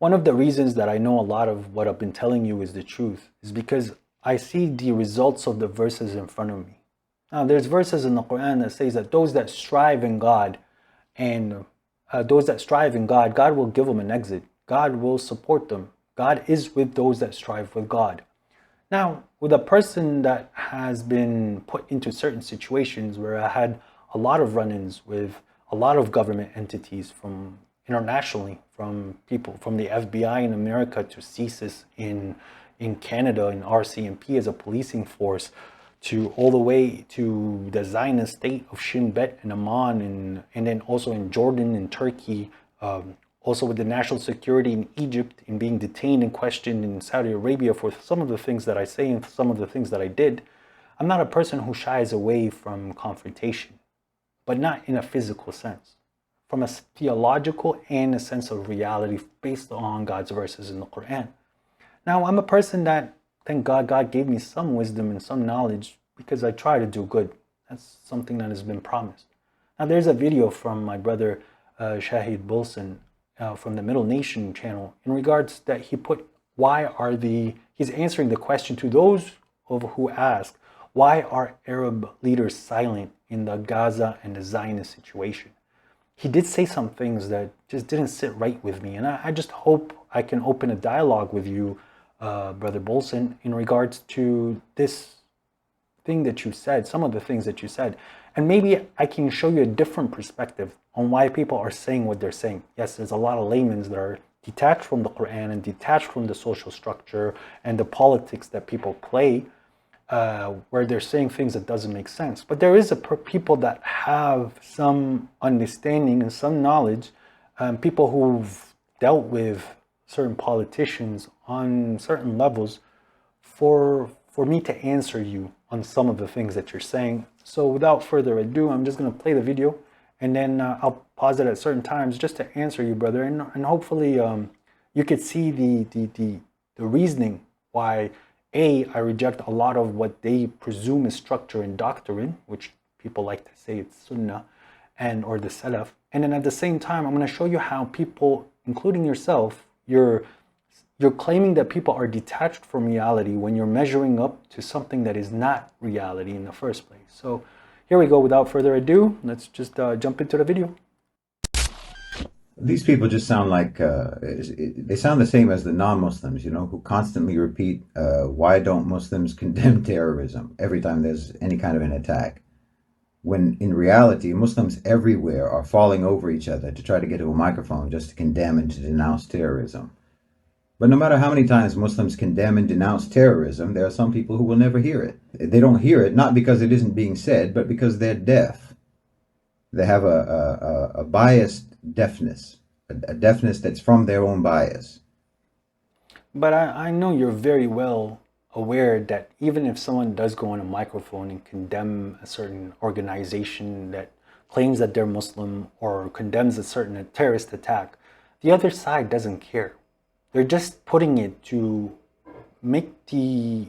One of the reasons that I know a lot of what I've been telling you is the truth is because I see the results of the verses in front of me. Now, there's verses in the Quran that says that those that strive in God and those that strive in God, God will give them an exit. God will support them. God is with those that strive with God. Now, with a person that has been put into certain situations where I had a lot of run-ins with a lot of government entities from internationally, from people from the FBI in America to CSIS in Canada and RCMP as a policing force, to all the way to the Zionist state of Shin Bet and Amman, and then also in Jordan and Turkey, also with the national security in Egypt, in being detained and questioned in Saudi Arabia for some of the things that I say and some of the things that I did. I'm not a person who shies away from confrontation, but not in a physical sense, from a theological and a sense of reality based on God's verses in the Quran. Now, I'm a person that, thank God, God gave me some wisdom and some knowledge because I try to do good. That's something that has been promised. Now, there's a video from my brother Shahid Bolsen from the Middle Nation channel in regards that he put, he's answering the question to those who ask, why are Arab leaders silent in the Gaza and the Zionist situation? He did say some things that just didn't sit right with me. And I just hope I can open a dialogue with you, Brother Bolsen, in regards to this thing that you said, some of the things that you said. And maybe I can show you a different perspective on why people are saying what they're saying. Yes, there's a lot of laymen that are detached from the Quran and detached from the social structure and the politics that people play, where they're saying things that doesn't make sense. But there is people that have some understanding and some knowledge, people who've dealt with certain politicians on certain levels, for me to answer you on some of the things that you're saying. So without further ado, I'm just going to play the video, and then I'll pause it at certain times just to answer you, brother, and hopefully you could see the reasoning why I reject a lot of what they presume is structure and doctrine, which people like to say it's Sunnah or the Salaf. And then at the same time, I'm going to show you how people, including yourself, you're claiming that people are detached from reality when you're measuring up to something that is not reality in the first place. So here we go. Without further ado, let's just jump into the video. These people just sound like they sound the same as the non-Muslims, who constantly repeat, why don't Muslims condemn terrorism every time there's any kind of an attack? When in reality, Muslims everywhere are falling over each other to try to get to a microphone just to condemn and to denounce terrorism. But no matter how many times Muslims condemn and denounce terrorism, there are some people who will never hear it. They don't hear it, not because it isn't being said, but because they're deaf. They have a biased deafness, a deafness that's from their own bias. But I know you're very well aware that even if someone does go on a microphone and condemn a certain organization that claims that they're Muslim or condemns a certain terrorist attack, the other side doesn't care. They're just putting it to make the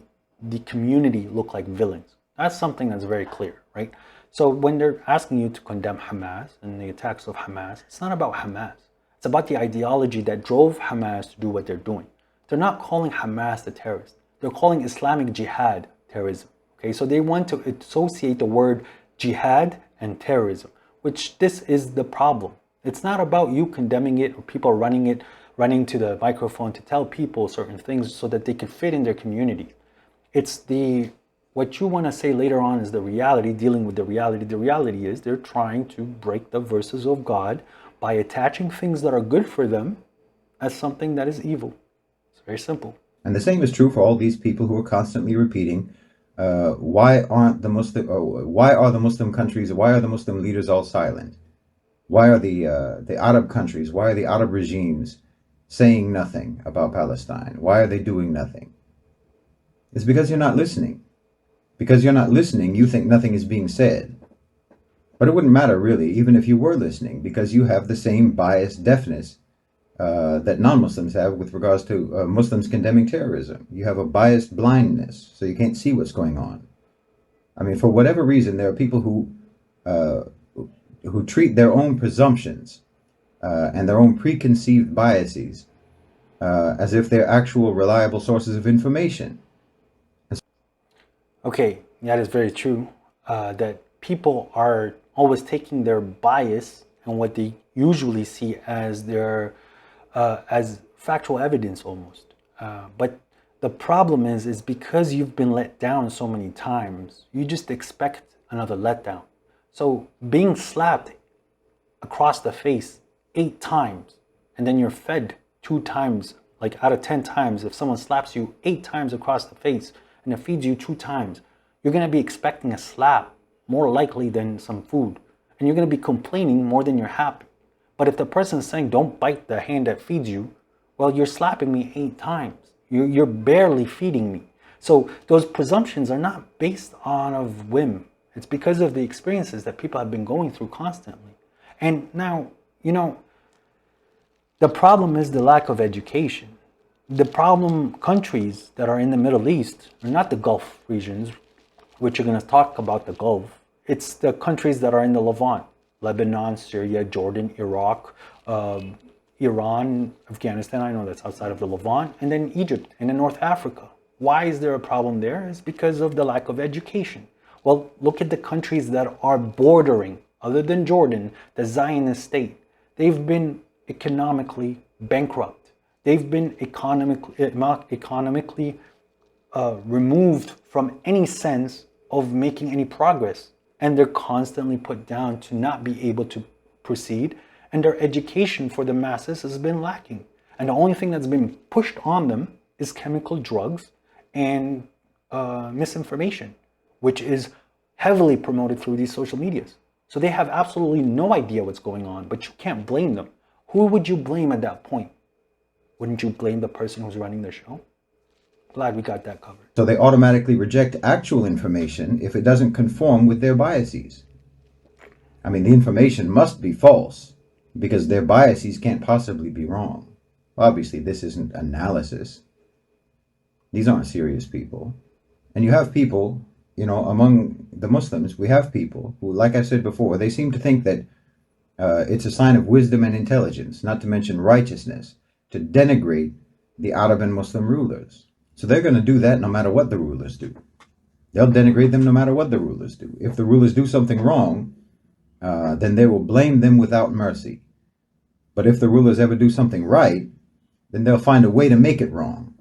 community look like villains. That's something that's very clear, right? So when they're asking you to condemn Hamas and the attacks of Hamas, it's not about Hamas. It's about the ideology that drove Hamas to do what they're doing. They're not calling Hamas the terrorist. They're calling Islamic jihad terrorism. Okay, so they want to associate the word jihad and terrorism, which this is the problem. It's not about you condemning it or people running to the microphone to tell people certain things so that they can fit in their community. It's what you want to say later on is the reality, dealing with the reality. The reality is they're trying to break the verses of God by attaching things that are good for them as something that is evil. It's very simple. And the same is true for all these people who are constantly repeating, why are the Muslim countries, why are the Muslim leaders all silent? Why are the Arab countries, why are the Arab regimes saying nothing about Palestine? Why are they doing nothing? It's because you're not listening. Because you're not listening, you think nothing is being said. But it wouldn't matter really, even if you were listening, because you have the same biased deafness that non-Muslims have with regards to Muslims condemning terrorism. You have a biased blindness, so you can't see what's going on. I mean, for whatever reason, there are people who treat their own presumptions and their own preconceived biases as if they're actual reliable sources of information. Okay, that is very true. That people are always taking their bias and what they usually see as their as factual evidence almost. But the problem is because you've been let down so many times, you just expect another letdown. So being slapped across the face 8 times and then you're fed 2 times, like out of 10 times, if someone slaps you 8 times across the face and it feeds you 2 times, you're going to be expecting a slap more likely than some food, and you're going to be complaining more than you're happy. But if the person is saying don't bite the hand that feeds you, well, you're slapping me 8 times, you're barely feeding me. So those presumptions are not based on a whim. It's because of the experiences that people have been going through constantly. And now, the problem is the lack of education. The problem countries that are in the Middle East are not the Gulf regions, which you're going to talk about the Gulf. It's the countries that are in the Levant: Lebanon, Syria, Jordan, Iraq, Iran, Afghanistan. I know that's outside of the Levant, and then Egypt and then North Africa. Why is there a problem there? It's because of the lack of education. Well, look at the countries that are bordering, other than Jordan, the Zionist state. They've been economically bankrupt. They've been economically removed from any sense of making any progress. And they're constantly put down to not be able to proceed. And their education for the masses has been lacking. And the only thing that's been pushed on them is chemical drugs and misinformation, which is heavily promoted through these social medias. So they have absolutely no idea what's going on, but you can't blame them. Who would you blame at that point? Wouldn't you blame the person who's running the show? Glad we got that covered. So they automatically reject actual information if it doesn't conform with their biases. I mean, the information must be false because their biases can't possibly be wrong. Obviously, this isn't analysis. These aren't serious people. And you have people, among the Muslims, we have people who, like I said before, they seem to think that it's a sign of wisdom and intelligence, not to mention righteousness, to denigrate the Arab and Muslim rulers. So they're going to do that no matter what the rulers do. They'll denigrate them no matter what the rulers do. If the rulers do something wrong, then they will blame them without mercy. But if the rulers ever do something right, then they'll find a way to make it wrong.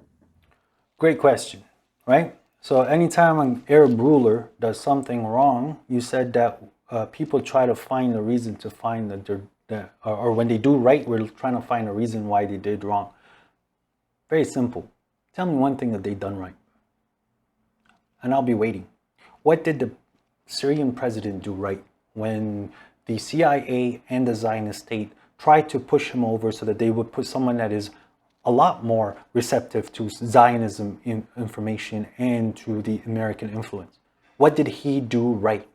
Great question, right? So anytime an Arab ruler does something wrong, you said that people try to find a reason to find or when they do right, we're trying to find a reason why they did wrong. Very simple. Tell me one thing that they've done right, and I'll be waiting. What did the Syrian president do right when the CIA and the Zionist state tried to push him over so that they would put someone that is a lot more receptive to Zionism information and to the American influence? What did he do right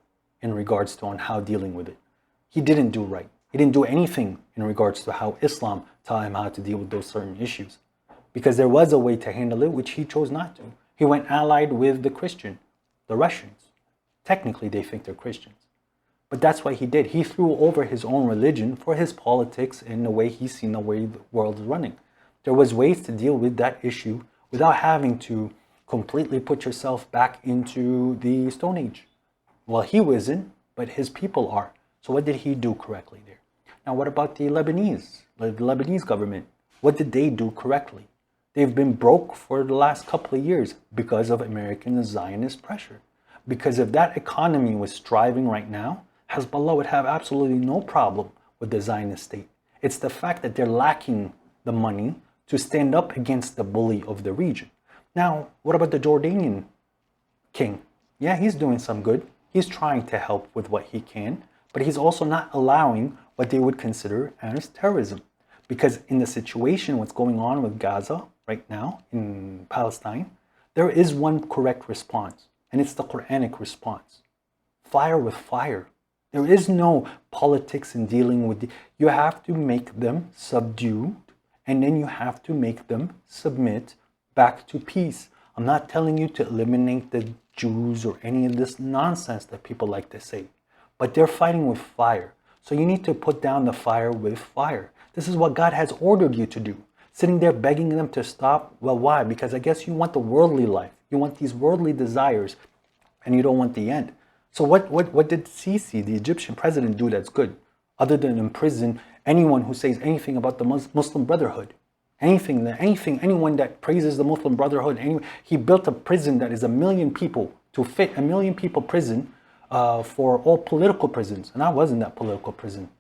in regards to on how dealing with it? He didn't do right. He didn't do anything in regards to how Islam taught him how to deal with those certain issues. Because there was a way to handle it, which he chose not to. He went allied with the Russians. Technically, they think they're Christians. But that's what he did. He threw over his own religion for his politics and the way he's seen the way the world is running. There was ways to deal with that issue without having to completely put yourself back into the Stone Age. Well, he wasn't, but his people are. So what did he do correctly there? Now, what about the Lebanese government? What did they do correctly? They've been broke for the last couple of years because of American Zionist pressure. Because if that economy was thriving right now, Hezbollah would have absolutely no problem with the Zionist state. It's the fact that they're lacking the money to stand up against the bully of the region. Now, what about the Jordanian king? Yeah, he's doing some good. He's trying to help with what he can, but he's also not allowing what they would consider as terrorism. Because in the situation, what's going on with Gaza right now in Palestine, there is one correct response, and it's the Quranic response. Fire with fire. There is no politics in dealing with you have to make them subdued, and then you have to make them submit back to peace. I'm not telling you to eliminate the Jews or any of this nonsense that people like to say, but they're fighting with fire. So you need to put down the fire with fire. This is what God has ordered you to do. sitting there begging them to stop. Well, why? Because I guess you want the worldly life. You want these worldly desires, and you don't want the end. So what did Sisi, the Egyptian president, do that's good? Other than imprison anyone who says anything about the Muslim Brotherhood. Anyone that praises the Muslim Brotherhood. He built a prison that is 1 million people, to fit 1 million people prison for all political prisons. And I wasn't that political prison.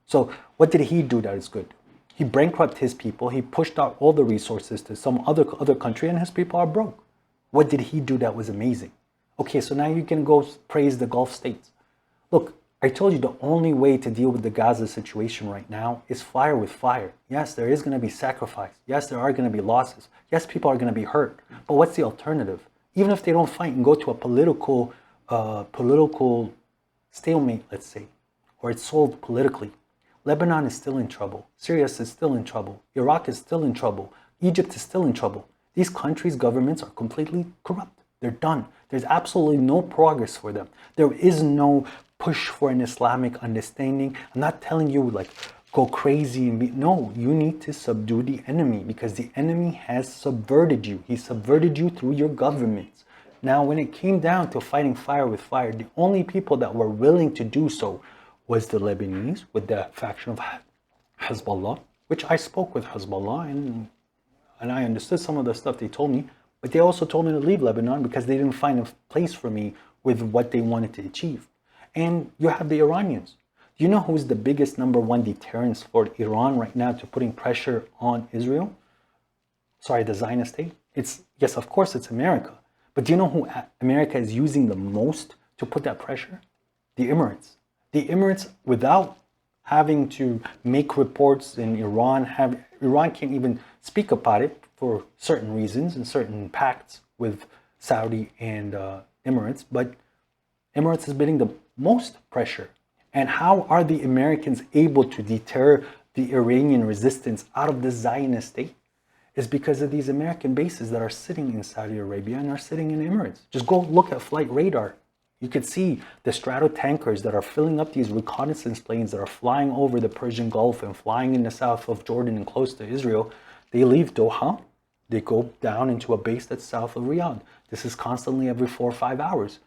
So what did he do that is good? He bankrupted his people. He pushed out all the resources to some other country, and his people are broke. What did he do that was amazing? Okay, so now you can go praise the Gulf states. Look, I told you the only way to deal with the Gaza situation right now is fire with fire. Yes, there is going to be sacrifice. Yes, there are going to be losses. Yes, people are going to be hurt. But what's the alternative? Even if they don't fight and go to a political stalemate, let's say, or it's solved politically, Lebanon is still in trouble. Syria is still in trouble. Iraq is still in trouble. Egypt is still in trouble. These countries' governments are completely corrupt. They're done. There's absolutely no progress for them. There is no push for an Islamic understanding. I'm not telling you like go crazy and be, no, you need to subdue the enemy because the enemy has subverted you. He subverted you through your governments. Now, when it came down to fighting fire with fire, the only people that were willing to do so was the Lebanese with the faction of Hezbollah, which I spoke with Hezbollah and I understood some of the stuff they told me, but they also told me to leave Lebanon because they didn't find a place for me with what they wanted to achieve. And you have the Iranians. Do you know who's the biggest #1 deterrence for Iran right now to putting pressure on Israel? Sorry, the Zionist state? Yes, of course it's America. But do you know who America is using the most to put that pressure? The Emirates. The Emirates, without having to make reports in Iran can't even speak about it for certain reasons and certain pacts with Saudi and Emirates, but Emirates is getting the most pressure. And how are the Americans able to deter the Iranian resistance out of the Zionist state? Is because of these American bases that are sitting in Saudi Arabia and are sitting in Emirates. Just go look at flight radar. You could see the strato tankers that are filling up these reconnaissance planes that are flying over the Persian Gulf and flying in the south of Jordan and close to Israel. They leave Doha, they go down into a base that's south of Riyadh. This is constantly every 4 or 5 hours.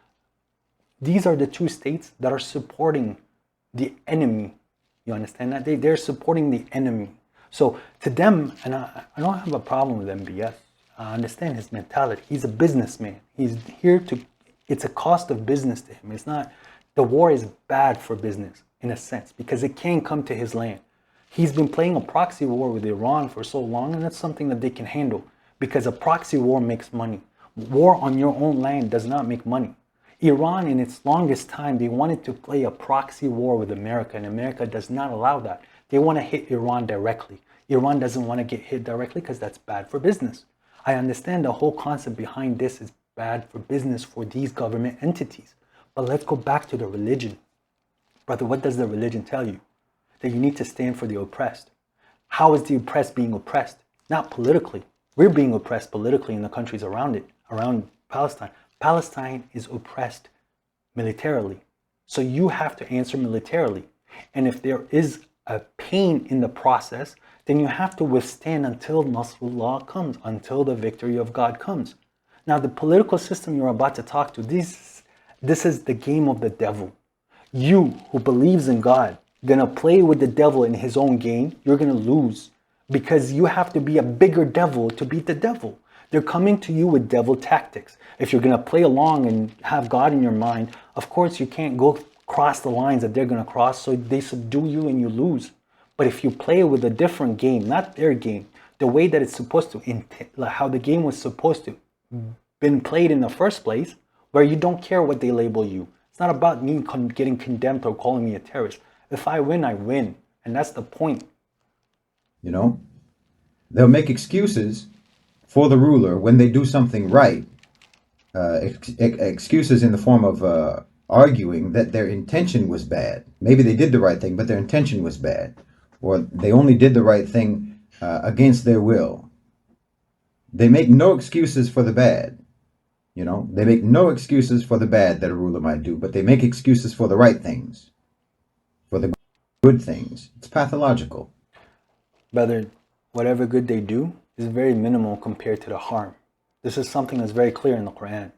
These are the two states that are supporting the enemy. You understand that? They're supporting the enemy. So to them, and I don't have a problem with MBS. I understand his mentality. He's a businessman. He's here to, it's a cost of business to him. It's not, the war is bad for business in a sense because it can't come to his land. He's been playing a proxy war with Iran for so long, and that's something that they can handle because a proxy war makes money. War on your own land does not make money. Iran, in its longest time, they wanted to play a proxy war with America, and America does not allow that. They want to hit Iran directly. Iran doesn't want to get hit directly because that's bad for business. I understand the whole concept behind this is bad for business for these government entities. But let's go back to the religion. Brother, what does the religion tell you? That you need to stand for the oppressed. How is the oppressed being oppressed? Not politically. We're being oppressed politically in the countries around it, around Palestine. Palestine is oppressed militarily. So you have to answer militarily. And if there is a pain in the process, then you have to withstand until Nasrullah comes, until the victory of God comes. Now, the political system you're about to talk to, this is the game of the devil. You, who believes in God, gonna play with the devil in his own game, you're gonna lose. Because you have to be a bigger devil to beat the devil. They're coming to you with devil tactics. If you're gonna play along and have God in your mind, of course you can't go cross the lines that they're gonna cross, so they subdue you and you lose. But if you play with a different game, not their game, the way that it's supposed to, how the game was supposed to been played in the first place, where you don't care what they label you. It's not about me getting condemned or calling me a terrorist. If I win, I win. And that's the point. You know, they'll make excuses for the ruler when they do something right. Excuses in the form of arguing that their intention was bad. Maybe they did the right thing, but their intention was bad. Or they only did the right thing against their will. They make no excuses for the bad. You know, they make no excuses for the bad that a ruler might do, but they make excuses for the right things, for the good things. It's pathological. Brother, whatever good they do is very minimal compared to the harm. This is something that's very clear in the Quran.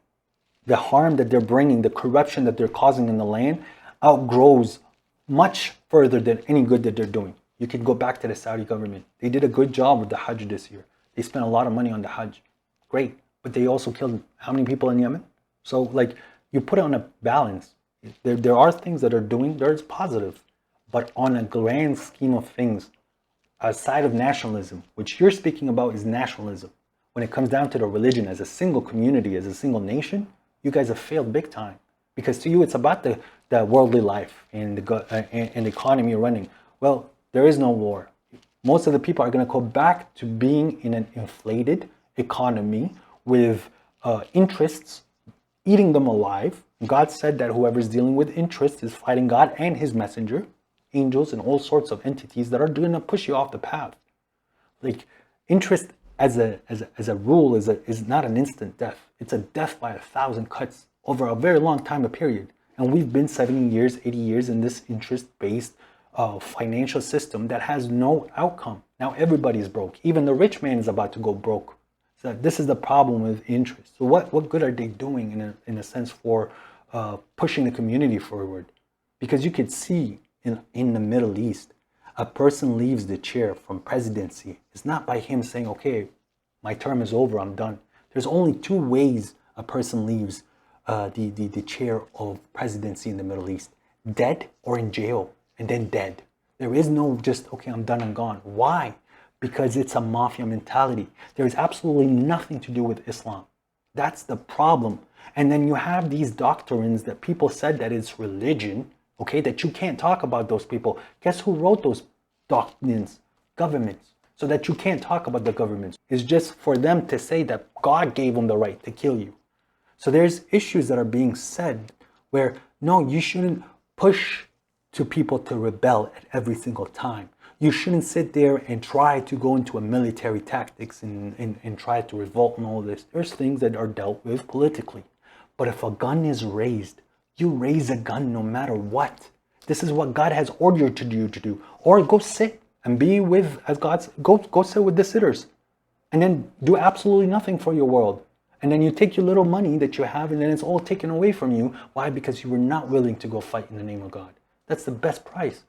The harm that they're bringing, the corruption that they're causing in the land, outgrows much further than any good that they're doing. You can go back to the Saudi government. They did a good job with the Hajj this year. They spent a lot of money on the Hajj. Great. But they also killed how many people in Yemen? So like, you put it on a balance. There are things that are doing, there's positive. But on a grand scheme of things, aside of nationalism, which you're speaking about is nationalism, when it comes down to the religion as a single community, as a single nation, you guys have failed big time. Because to you, it's about the worldly life and the economy running. Well, there is no war. Most of the people are going to go back to being in an inflated economy with interests eating them alive. God said that whoever's dealing with interests is fighting God and his messenger, angels and all sorts of entities that are going to push you off the path. Like, interest as a rule is not an instant death. It's a death by 1,000 cuts over a very long time period. And we've been 70 years, 80 years in this interest-based financial system that has no outcome. Now everybody's broke. Even the rich man is about to go broke. So this is the problem with interest. So what good are they doing in a sense for pushing the community forward? Because you could see in the Middle East, a person leaves the chair from presidency. It's not by him saying, okay, my term is over, I'm done. There's only two ways a person leaves the chair of presidency in the Middle East: dead or in jail, and then dead. There is no just, okay, I'm done, I'm gone. Why? Because it's a mafia mentality. There is absolutely nothing to do with Islam. That's the problem. And then you have these doctrines that people said that it's religion, okay, that you can't talk about those people. Guess who wrote those doctrines? Governments. So that you can't talk about the governments. It's just for them to say that God gave them the right to kill you. So there's issues that are being said where, no, you shouldn't push to people to rebel at every single time. You shouldn't sit there and try to go into a military tactics and try to revolt and all this. There's things that are dealt with politically. But if a gun is raised, you raise a gun no matter what. This is what God has ordered you to do. Or go sit and be with, as God's, go sit with the sitters. And then do absolutely nothing for your world. And then you take your little money that you have and then it's all taken away from you. Why? Because you were not willing to go fight in the name of God. That's the best price.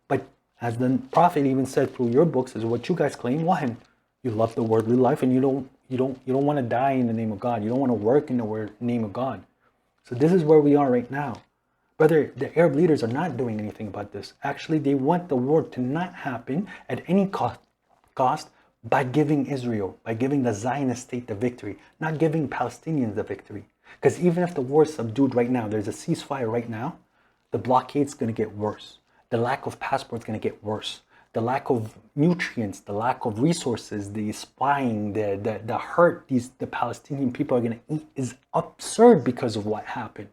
But as the Prophet even said through your books, is what you guys claim, one, you love the worldly life and you don't want to die in the name of God. You don't want to work in the name of God. So this is where we are right now. Brother, the Arab leaders are not doing anything about this. Actually, they want the war to not happen at any cost by giving Israel, by giving the Zionist state the victory, not giving Palestinians the victory. Because even if the war is subdued right now, there's a ceasefire right now, the blockade's going to get worse. The lack of passports is going to get worse. The lack of nutrients, the lack of resources, the spying, the hurt the Palestinian people are going to eat is absurd because of what happened.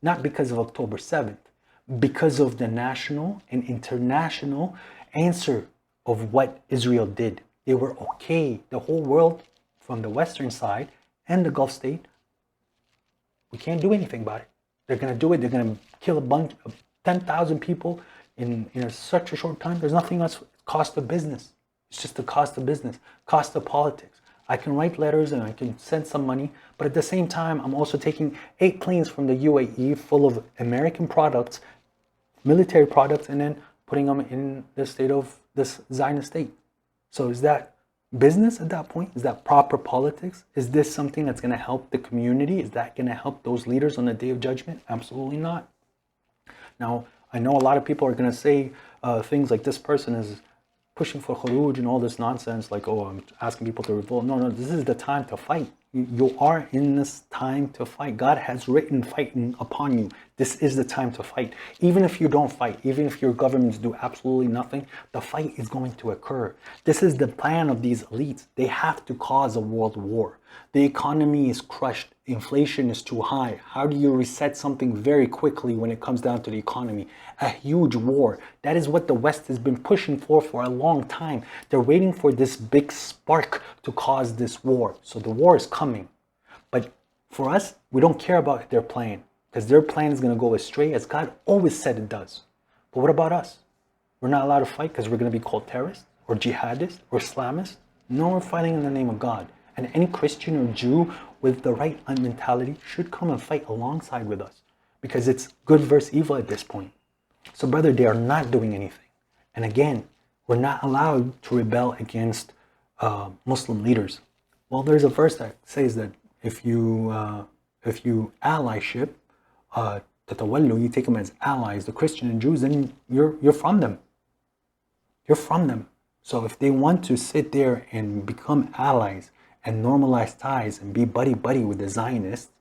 Not because of October 7th, because of the national and international answer of what Israel did. They were okay. The whole world from the western side and the Gulf state, we can't do anything about it. They're going to do it. They're going to kill a bunch of 10,000 people in such a short time. There's nothing else. Cost of business. It's just the cost of business, cost of politics. I can write letters and I can send some money, but at the same time, I'm also taking 8 planes from the UAE full of American products, military products, and then putting them in the state of this Zionist state. So is that business at that point? Is that proper politics? Is this something that's going to help the community? Is that going to help those leaders on the day of judgment? Absolutely not. Now, I know a lot of people are going to say things like this person is pushing for khuruj and all this nonsense, like, oh, I'm asking people to revolt. No, this is the time to fight. You are in this time to fight. God has written fighting upon you. This is the time to fight. Even if you don't fight, even if your governments do absolutely nothing, the fight is going to occur. This is the plan of these elites. They have to cause a world war. The economy is crushed. Inflation is too high. How do you reset something very quickly when it comes down to the economy? A huge war. That is what the West has been pushing for a long time. They're waiting for this big spark to cause this war. So the war is coming. But for us, we don't care about their plan because their plan is going to go astray as God always said it does. But what about us? We're not allowed to fight because we're going to be called terrorists? or jihadists or Islamists. No, we're fighting in the name of God. And any Christian or Jew with the right mentality should come and fight alongside with us, because it's good versus evil at this point. So brother, they are not doing anything. And again, we're not allowed to rebel against Muslim leaders. Well, there's a verse that says that if you allyship, tatawallu, you take them as allies, the Christian and Jews, then you're from them. You're from them. So if they want to sit there and become allies and normalize ties and be buddy-buddy with the Zionists,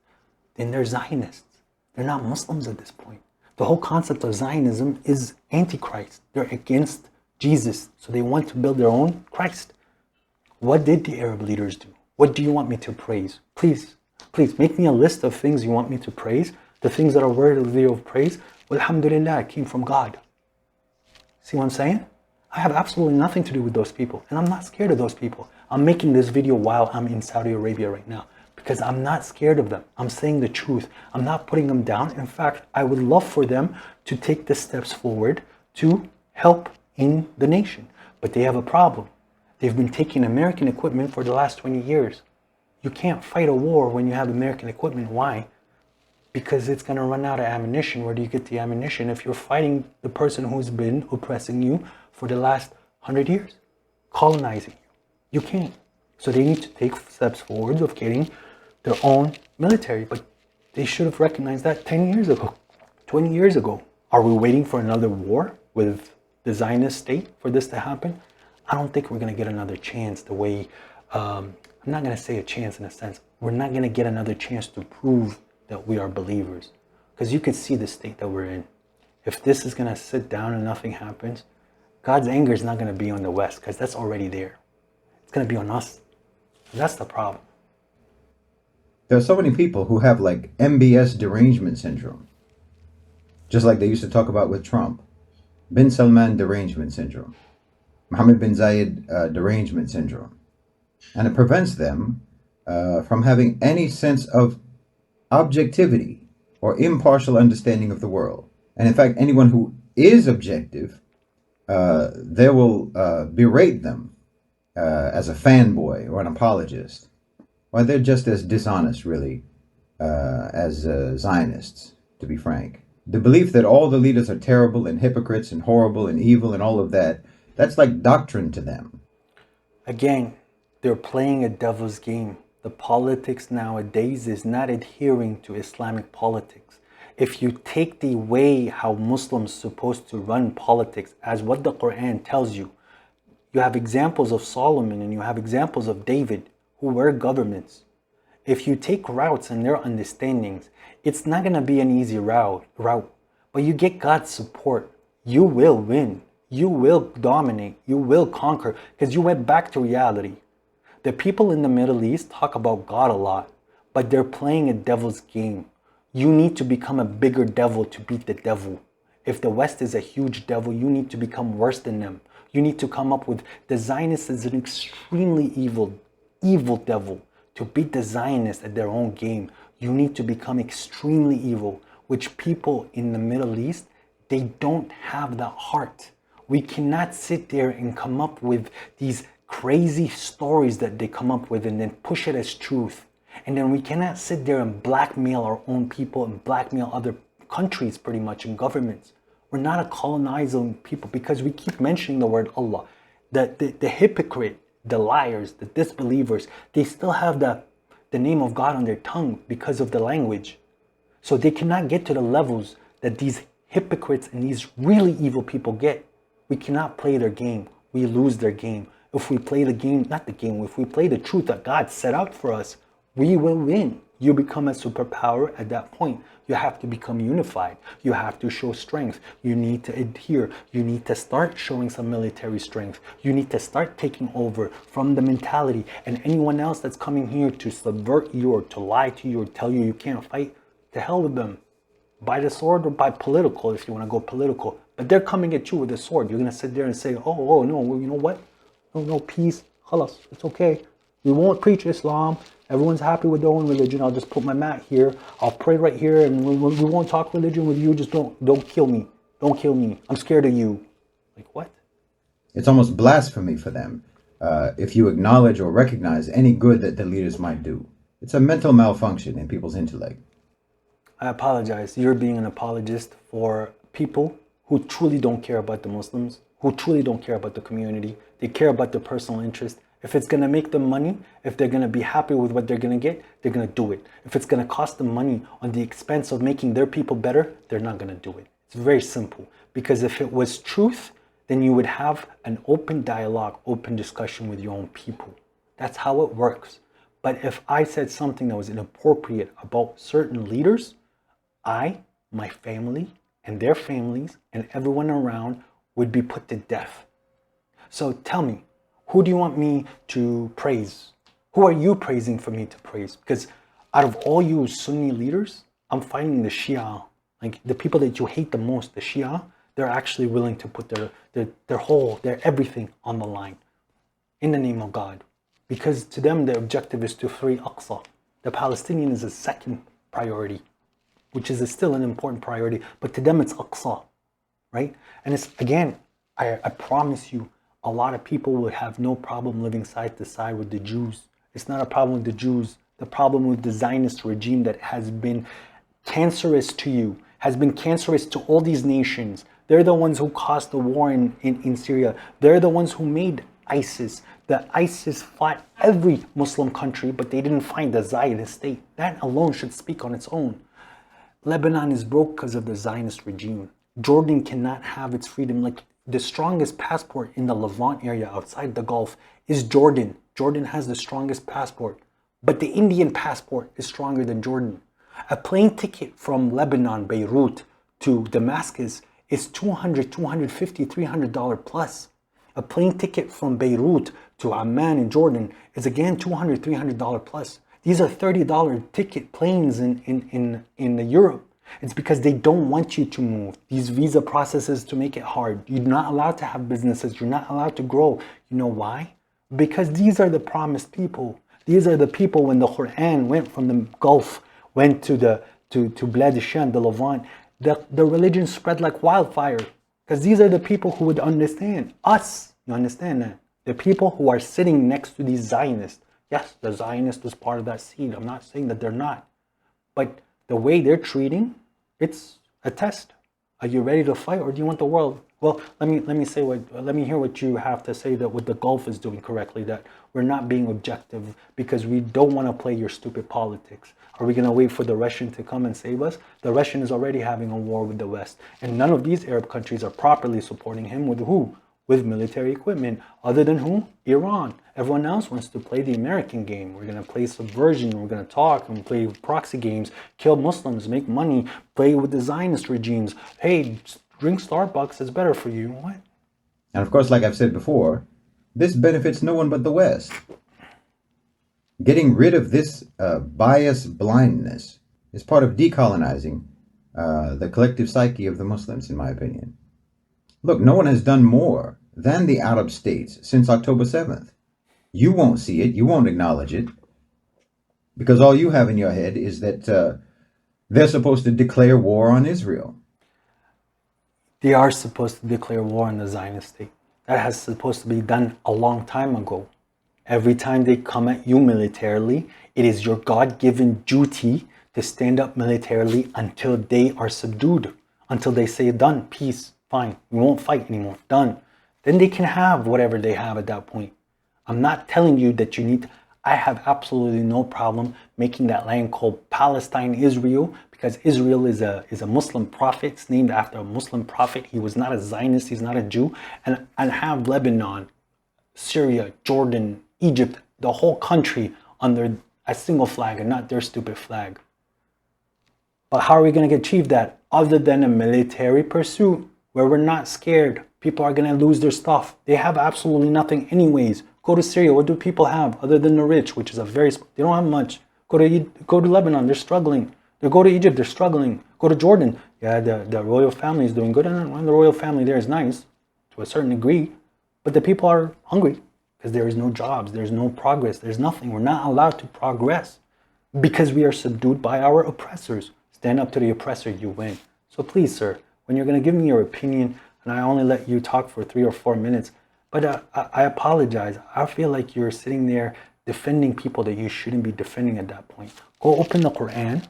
then they're Zionists. They're not Muslims at this point. The whole concept of Zionism is antichrist. They're against Jesus. So they want to build their own Christ. What did the Arab leaders do? What do you want me to praise? Please make me a list of things you want me to praise. The things that are worthy of praise. Well, alhamdulillah, it came from God. See what I'm saying? I have absolutely nothing to do with those people. And I'm not scared of those people. I'm making this video while I'm in Saudi Arabia right now, because I'm not scared of them. I'm saying the truth. I'm not putting them down. In fact, I would love for them to take the steps forward to help in the nation. But they have a problem. They've been taking American equipment for the last 20 years. You can't fight a war when you have American equipment. Why? Because it's going to run out of ammunition. Where do you get the ammunition if you're fighting the person who's been oppressing you for the last 100 years, colonizing you? You can't. So they need to take steps forward of getting their own military. But they should have recognized that 10 years ago, 20 years ago. Are we waiting for another war with the Zionist state for this to happen? I don't think we're going to get another chance the way, I'm not going to say a chance in a sense. We're not going to get another chance to prove that we are believers. Because you can see the state that we're in. If this is going to sit down and nothing happens, God's anger is not going to be on the West, because that's already there. It's going to be on us. And that's the problem. There are so many people who have like MBS derangement syndrome. Just like they used to talk about with Trump. Bin Salman derangement syndrome. Mohammed bin Zayed derangement syndrome. And it prevents them from having any sense of objectivity or impartial understanding of the world. And in fact, anyone who is objective, they will berate them as a fanboy or an apologist. Well, they're just as dishonest, really, as Zionists, to be frank. The belief that all the leaders are terrible and hypocrites and horrible and evil and all of that, that's like doctrine to them. Again, they're playing a devil's game. The politics nowadays is not adhering to Islamic politics. If you take the way how Muslims are supposed to run politics as what the Quran tells you, you have examples of Solomon and you have examples of David who were governments. If you take routes and their understandings, it's not going to be an easy route, but you get God's support. You will win. You will dominate. You will conquer, because you went back to reality. The people in the Middle East talk about God a lot, but they're playing a devil's game. You need to become a bigger devil to beat the devil. If the West is a huge devil, you need to become worse than them. You need to come up with the Zionists as an extremely evil devil. To beat the Zionists at their own game, you need to become extremely evil, which people in the Middle East, they don't have that heart. We cannot sit there and come up with these crazy stories that they come up with and then push it as truth. And then we cannot sit there and blackmail our own people and blackmail other countries pretty much and governments. We're not a colonizing people, because we keep mentioning the word Allah. The hypocrite, the liars, the disbelievers, they still have the name of God on their tongue because of the language. So they cannot get to the levels that these hypocrites and these really evil people get. We cannot play their game. We lose their game. If we play the game, not the game, if we play the truth that God set out for us, we will win. You become a superpower at that point. You have to become unified. You have to show strength. You need to adhere. You need to start showing some military strength. You need to start taking over from the mentality. And anyone else that's coming here to subvert you or to lie to you or tell you you can't fight, to hell with them. By the sword or by political, if you want to go political. But they're coming at you with a sword. You're going to sit there and say, oh, no, you know what? No, peace. Khalas, it's okay. We won't preach Islam. Everyone's happy with their own religion. I'll just put my mat here. I'll pray right here, and we won't talk religion with you. Just don't kill me. Don't kill me. I'm scared of you. Like what? It's almost blasphemy for them if you acknowledge or recognize any good that the leaders might do. It's a mental malfunction in people's intellect. I apologize. You're being an apologist for people who truly don't care about the Muslims, who truly don't care about the community. They care about their personal interest. If it's going to make them money, if they're going to be happy with what they're going to get, they're going to do it. If it's going to cost them money on the expense of making their people better, they're not going to do it. It's very simple. Because if it was truth, then you would have an open dialogue, open discussion with your own people. That's how it works. But if I said something that was inappropriate about certain leaders, I, my family, and their families, and everyone around would be put to death. So tell me, who do you want me to praise? Who are you praising for me to praise? Because out of all you Sunni leaders, I'm finding the Shia, like the people that you hate the most, the Shia, they're actually willing to put their everything on the line in the name of God. Because to them, the objective is to free Aqsa. The Palestinian is a second priority, which is still an important priority, but to them it's Aqsa, right? And it's, again, I promise you, a lot of people will have no problem living side to side with the Jews. It's not a problem with the Jews. The problem with the Zionist regime that has been cancerous to you, has been cancerous to all these nations. They're the ones who caused the war in Syria. They're the ones who made ISIS. The ISIS fought every Muslim country, but they didn't find the Zionist state. That alone should speak on its own. Lebanon is broke because of the Zionist regime. Jordan cannot have its freedom. Like, the strongest passport in the Levant area outside the Gulf is Jordan. Jordan has the strongest passport. But the Indian passport is stronger than Jordan. A plane ticket from Lebanon, Beirut to Damascus is $200, $250, $300 plus. A plane ticket from Beirut to Amman in Jordan is again $200, $300 plus. These are $30 ticket planes in Europe. It's because they don't want you to move. These visa processes to make it hard. You're not allowed to have businesses. You're not allowed to grow. You know why? Because these are the promised people. These are the people when the Quran went from the Gulf, went to Blad Sham, the Levant, the religion spread like wildfire. Because these are the people who would understand us. You understand that? The people who are sitting next to these Zionists. Yes, the Zionist is part of that seed. I'm not saying that they're not. But the way they're treating, it's a test. Are you ready to fight, or do you want the world? Well, let me hear what you have to say that what the Gulf is doing correctly, that we're not being objective because we don't want to play your stupid politics. Are we going to wait for the Russian to come and save us? The Russian is already having a war with the West, and none of these Arab countries are properly supporting him with who? With military equipment, other than who? Iran. Everyone else wants to play the American game. We're going to play subversion, we're going to talk and play proxy games, kill Muslims, make money, play with the Zionist regimes. Hey, drink Starbucks, it's better for you. What? And of course, like I've said before, this benefits no one but the West. Getting rid of this bias blindness is part of decolonizing the collective psyche of the Muslims, in my opinion. Look, no one has done more than the Arab states since October 7th. You won't see it, you won't acknowledge it, because all you have in your head is that they're supposed to declare war on Israel. They are supposed to declare war on the Zionist state. That has supposed to be done a long time ago. Every time they come at you militarily, it is your God-given duty to stand up militarily until they are subdued, until they say, done, peace, fine, we won't fight anymore, done. Then they can have whatever they have at that point. I'm not telling you that you need to. I have absolutely no problem making that land called Palestine, Israel, because Israel is a Muslim prophet. It's named after a Muslim prophet. He was not a Zionist, he's not a Jew. And have Lebanon, Syria, Jordan, Egypt, the whole country under a single flag and not their stupid flag. But how are we going to achieve that other than a military pursuit where we're not scared? People are going to lose their stuff. They have absolutely nothing anyways. Go to Syria. What do people have other than the rich, which is they don't have much. Go to Lebanon. They're struggling. They go to Egypt. They're struggling. Go to Jordan. Yeah, the royal family is doing good. And the royal family there is nice to a certain degree. But the people are hungry because there is no jobs. There's no progress. There's nothing. We're not allowed to progress because we are subdued by our oppressors. Stand up to the oppressor, you win. So please, sir, when you're going to give me your opinion, and I only let you talk for 3 or 4 minutes, But I apologize. I feel like you're sitting there defending people that you shouldn't be defending at that point. Go open the Quran,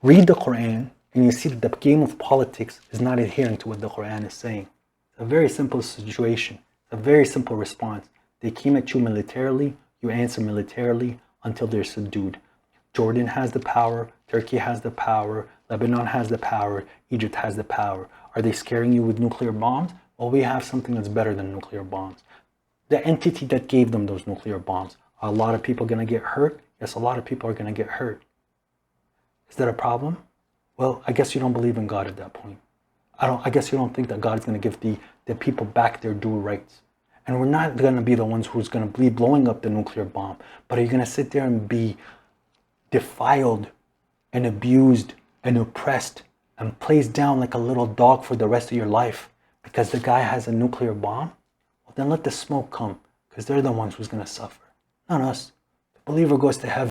read the Quran, and you see that the game of politics is not adhering to what the Quran is saying. It's a very simple situation, a very simple response. They came at you militarily, you answer militarily until they're subdued. Jordan has the power, Turkey has the power, Lebanon has the power, Egypt has the power. Are they scaring you with nuclear bombs? Well, we have something that's better than nuclear bombs. The entity that gave them those nuclear bombs. Are a lot of people going to get hurt? Yes, a lot of people are going to get hurt. Is that a problem? Well, I guess you don't believe in God at that point. I guess you don't think that God is going to give the people back their due rights. And we're not going to be the ones who's going to be blowing up the nuclear bomb. But are you going to sit there and be defiled and abused and oppressed and placed down like a little dog for the rest of your life because the guy has a nuclear bomb? Well, then let the smoke come, because they're the ones who's going to suffer, not us. The believer goes to heaven.